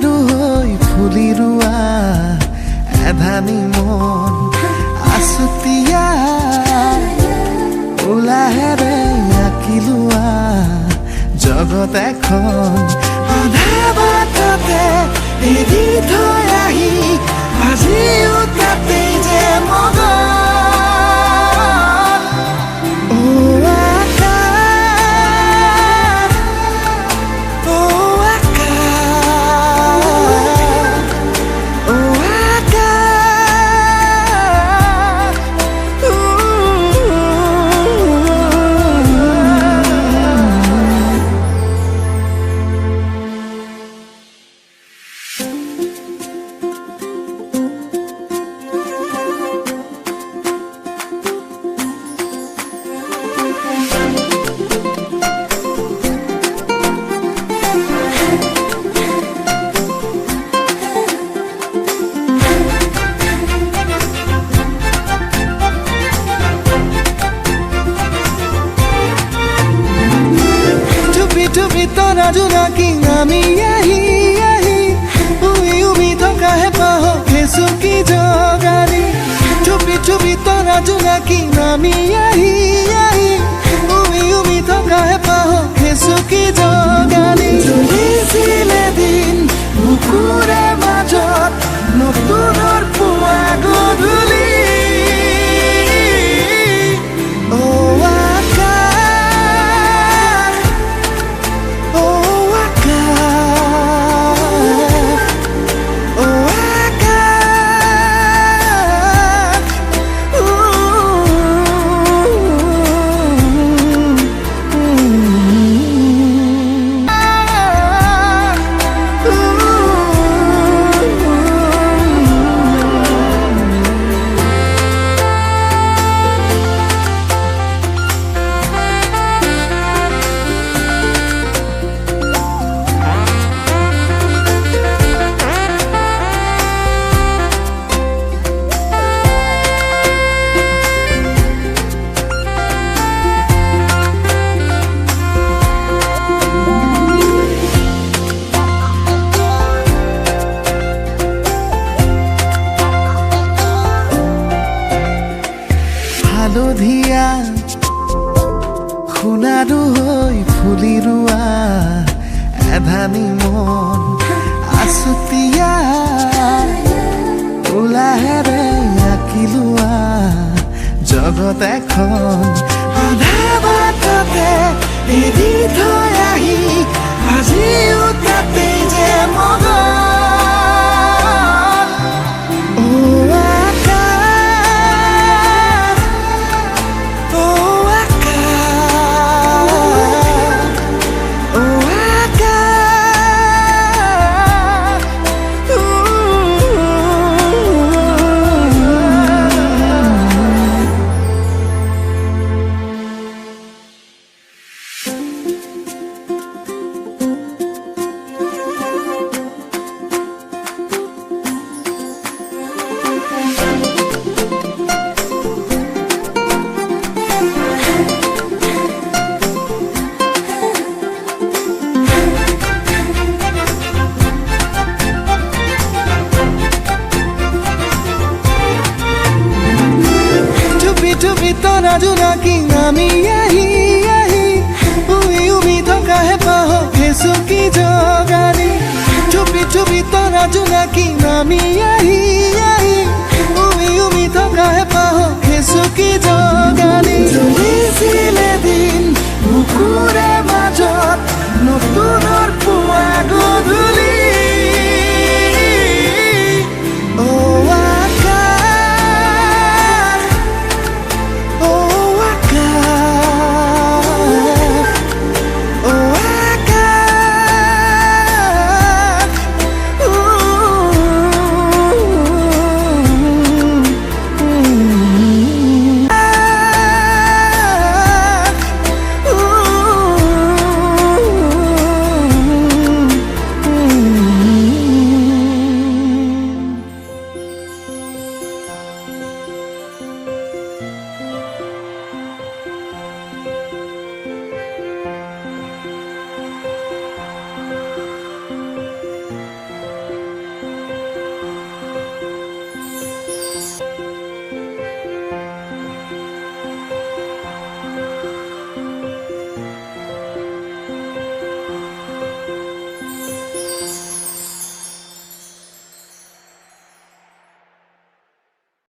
সোণাৰু হৈ ফুলি ৰোৱা এধানি মন আছুতীয়া উলাহেৰে আঁকি লোৱা জগত এখন আধা বাটতে এৰি থৈ আহি আজিও তাতেই যে মগন তৰা জোনাকী নামি আহি আহি উই উমি থকা হেঁপাহ খেচুকি জগালি চুপি চুপি তৰা জোনাকী নামি আহি আহি উই উমি থকা হেঁপাহ খেচুকি জগালি চলিছিলে দিন বুকুৰে মাজত নতুনৰ পুৱা গধূলি হালধীয়া সোণাৰু হৈ ফুলি ৰোৱা এধানি মন আছুতীয়া উলাহেৰে আঁকি লোৱা জগত এখন আধা বাটতে এৰি থৈ আহি আজিও তাতেই যে মগন তৰা জোনাকী নামি আহি আহি উই উমি থকা হেঁপাহ খেচুকি জগালি চুপি চুপি তৰা জোনাকী নামি আহি আহি উই উমি থকা হেঁপাহ খেচুকি জগালি চলিছিলে দিন বুকুৰে মাজত নতুনৰ পুৱা গধূলি